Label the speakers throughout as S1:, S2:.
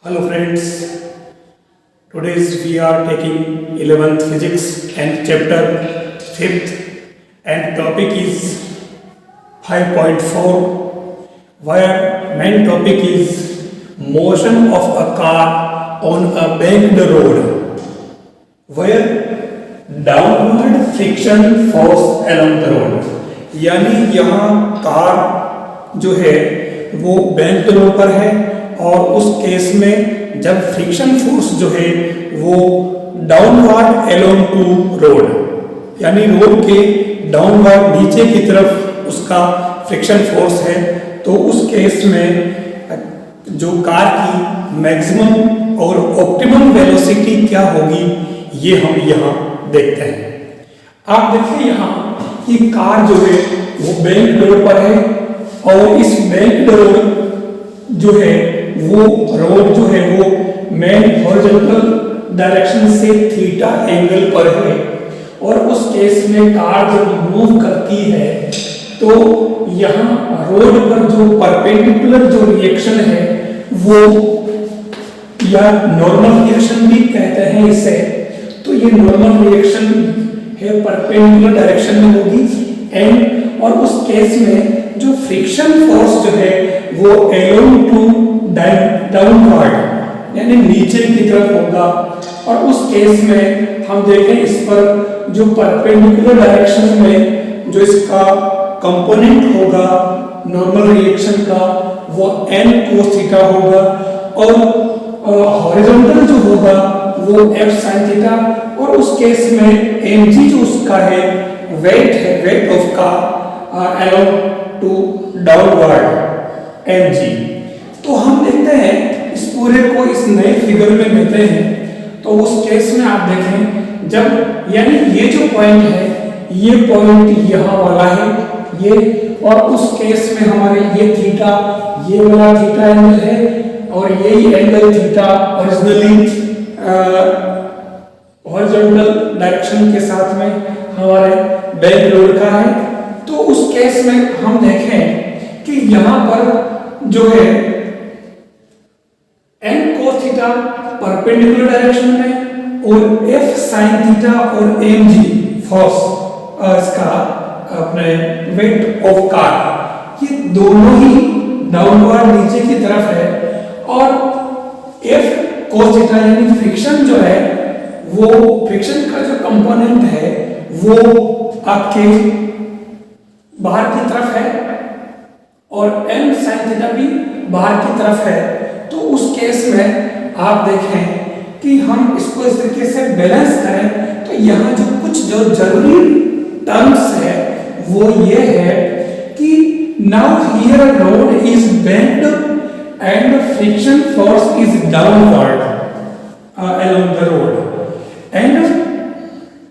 S1: Hello friends, today we are taking 11th physics and chapter 5th and topic is 5.4 where main topic is motion of a car on a banked road where downward friction force along the road यानी यहाँ car जो है वो bank road पर है और उस case में जब फ्रिक्शन फोर्स जो है वो डाउनवर्ड अलोंग टू रोड यानी रोड के डाउनवर्ड नीचे की तरफ उसका फ्रिक्शन फोर्स है तो उस केस में जो कार की मैक्सिमम और ऑप्टिमम वेलोसिटी क्या होगी ये हम यहाँ देखते हैं। आप देखिए यहाँ कि कार जो है वो बैंक रोड पर है और इस बैंक रोड जो है वो रोड जो है वो मेन हॉरिजॉन्टल डायरेक्शन से थीटा एंगल पर है और उस केस में कार जब मूव करती है तो यहाँ रोड पर जो परपेंडिकुलर जो रिएक्शन है वो या नॉर्मल रिएक्शन भी कहते हैं इसे, तो ये नॉर्मल रिएक्शन है परपेंडिकुलर डायरेक्शन में होगी एंड और उस केस में जो फ्रिक्शन फोर्स जो है वो अलोंग टू डाउनवर्ड यानी नीचे की तरफ होगा और उस केस में हम देखें इस पर जो परपेंडिकुलर डायरेक्शन में जो इसका कंपोनेंट होगा नॉर्मल रिएक्शन का वो n cos थीटा होगा और हॉरिजॉन्टल जो होगा वो f sin थीटा और उस केस में mg जो उसका है वेट है वेट ऑफ का अलोंग टू डाउनवर्ड mg। तो हम देखते हैं इस पूरे को इस नए फिगर में लेते हैं तो उस केस में आप देखें जब यानी ये जो पॉइंट है ये पॉइंट यहाँ वाला है ये और उस केस में हमारे ये थीटा ये वाला थीटा एंगल है और यही angle theta originally horizontal direction के साथ में हमारे बैंक रोड का है। तो उस केस में हम देखें कि यहाँ पर जो है n cos theta perpendicular direction में और f sin थीटा और mg फोर्स इसका अपने वेट ऑफ कार ये दोनों ही डाउनवर्ड नीचे की तरफ है और f cos थीटा यानी फ्रिक्शन जो है वो फ्रिक्शन का जो कंपोनेंट है वो आपके बाहर की तरफ है और m sin थीटा भी बाहर की तरफ है। तो उस केस में आप देखें कि हम इसको इस तरीके से बैलेंस करें तो यहाँ जो कुछ जो जरूरी टर्म्स है वो ये है कि now here road is bend and friction force is downward along the road and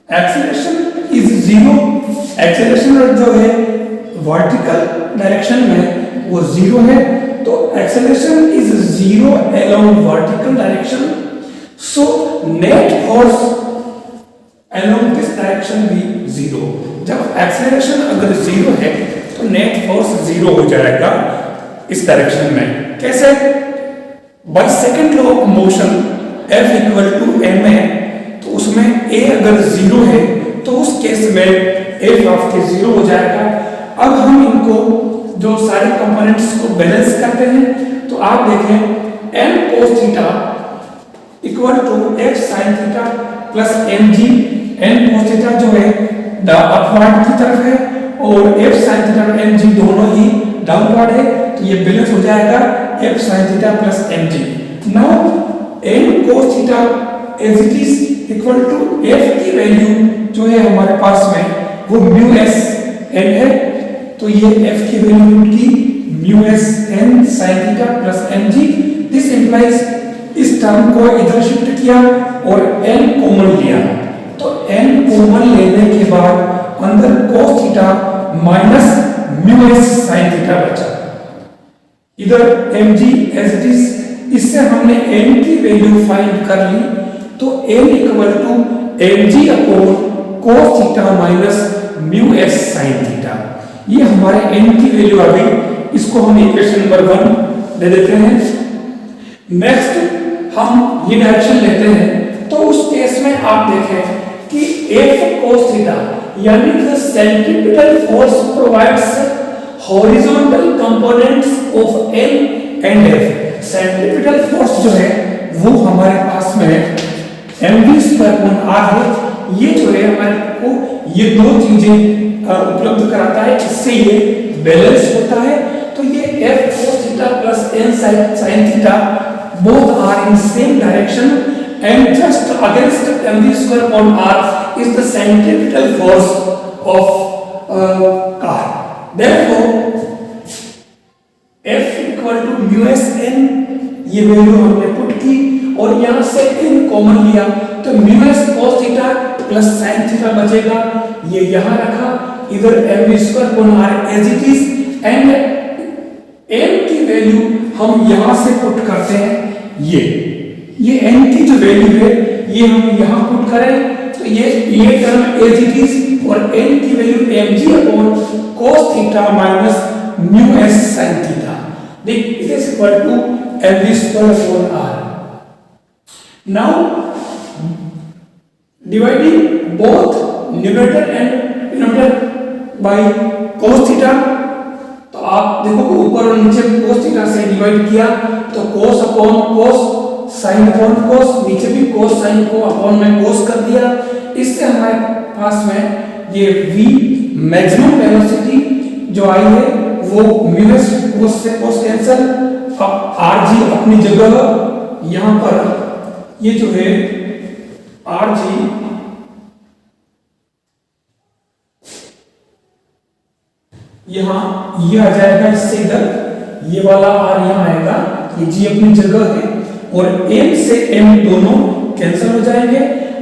S1: acceleration is zero। Acceleration जो है वर्टिकल डायरेक्शन में वो जीरो है तो acceleration is zero along vertical direction so net force along this direction भी zero. जब acceleration अगर zero है तो नेट फोर्स जीरो हो जाएगा इस डायरेक्शन में। कैसे? By second law of motion F equal to m है तो उसमें a अगर जीरो है तो उस केस में f ऑफ के जीरो हो जाएगा। अब हम इनको जो सारे कंपोनेंट्स को बैलेंस करते हैं तो आप देखें n cos theta equal to f sin theta plus mg। n cos theta जो है अपवर्ड की तरफ है और f sin थीटा और mg दोनों ही डाउनवर्ड है तो ये बैलेंस हो जाएगा f sin theta plus mg। Now n cos theta as it is equal to f की वैल्यू जो है हमारे पास में वो म्यू s n है तो ये f की वैल्यू की mu s n sin theta plus mg। This implies इस टर्म को इधर शिफ्ट किया और n कॉमन लिया तो n कॉमन लेने के बाद अंदर cos theta minus mu s sin theta बचा इधर mg एज इट इज। इससे हमने n की वैल्यू फाइंड कर ली तो n equal to mg upon cos theta minus mu s sin theta ये हमारे n की वैल्यू आ गई। इसको हम इक्वेशन नंबर 1 दे देते हैं। नेक्स्ट हम ये डायरेक्शन लेते हैं तो उस केस में आप देखें कि F cos थीटा यानी कि centripetal force provides horizontal components of L and F। Centripetal force जो है वो हमारे पास में mv²r है। ये जो है हमारे को ये दो चीजें उपलब्ध कराता है, इससे ये बैलेंस होता है। तो ये F cos theta plus n sin theta both are in same direction and just against mv²r is the centripetal force of car. Therefore F equal to μsn, ये वैल्यू हमने पुट की और यहाँ से n कॉमन लिया तो μs cos theta plus sin theta बचेगा, ये यहाँ रखा, इधर mv²r as it is and n की वैल्यू हम यहाँ से पुट करते हैं। ये n की जो वैल्यू है ये हम यहाँ पुट करें तो ये टर्म एज इट इज और n की value mg cos theta minus μs sin theta, देख it is equal to mv²r। Now dividing both numerator and denominator by cos theta, तो आप देखो ऊपर और नीचे cos थीटा से डिवाइड किया तो cos upon cos sin upon cos, नीचे भी cos sin को अपॉन में cos कर दिया। इससे हमारे पास में ये v मैक्सिमम वेलोसिटी जो आई है वो μs cos से cos कैंसिल, अब rg अपनी जगह यहाँ पर ये जो है rg यहाँ ये आ जाएगा, इससे इधर ये वाला r यहाँ आएगा, ये g अपनी जगह है और m से m दोनों कैंसिल हो जाएंगे।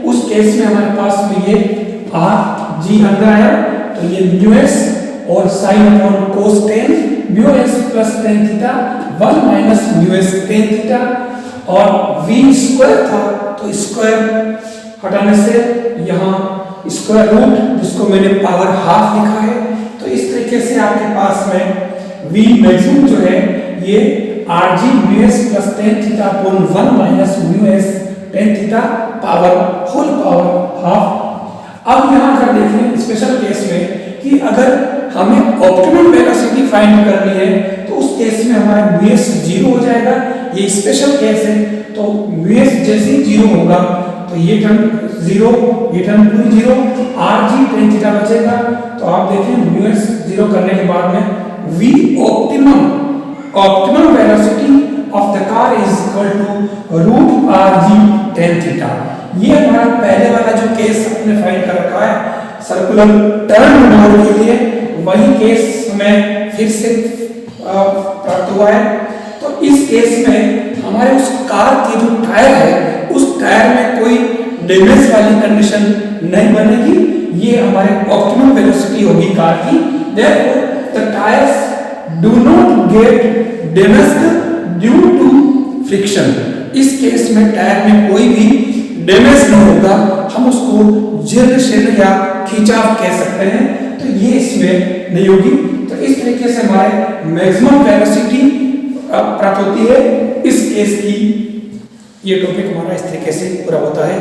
S1: उस केस में हमारे पास में ये r g अंदर आया तो ये μs और sin upon cos tan μs plus tan theta 1 minus μs tan theta और v स्क्वायर था तो स्क्वायर हटाने से यहाँ स्क्वायर रूट जिसको मैंने पावर हाफ लिखा है, तो इस तरीके से आपके पास में v मैक्सिमम जो है ये rg μs plus tan theta upon 1 minus μs tan theta power whole power half. अब यहाँ अगर देखें स्पेशल केस में कि अगर हमें ऑप्टिमम वेलोसिटी फाइंड करनी है तो उस केस में हमारा μs 0 हो जाएगा, ये स्पेशल केस है। तो μs जैसे ही 0 होगा तो ये टर्म 0, ये टर्म पूरी 0, rg tan थीटा बचेगा। तो आप देखें μs 0 करने के बाद में v optimum velocity of the car is equal to root rg tan theta. ये हमारा पहले वाला जो केस हमने फाइंड कर रखा है सर्कुलर टर्न मोड के लिए, वही केस हमें फिर से प्राप्त हुआ है। तो इस केस में हमारे उस कार की जो टायर है उस टायर में कोई डैमेज वाली कंडीशन नहीं बनेगी, ये हमारे ऑप्टिमम वेलोसिटी होगी कार की। Therefore the tires do not get damaged due to friction। इस केस में टायर में कोई भी डैमेज नहीं होगा, हम उसको जिर या खिंचाव कह सकते हैं, तो ये इसमें नहीं होगी। तो इस तरीके से हमारे मैक्सिमम वेलोसिटी प्राप्त होती है। इस केस की ये टॉपिक हमारा इस तरीके से पूरा होता है।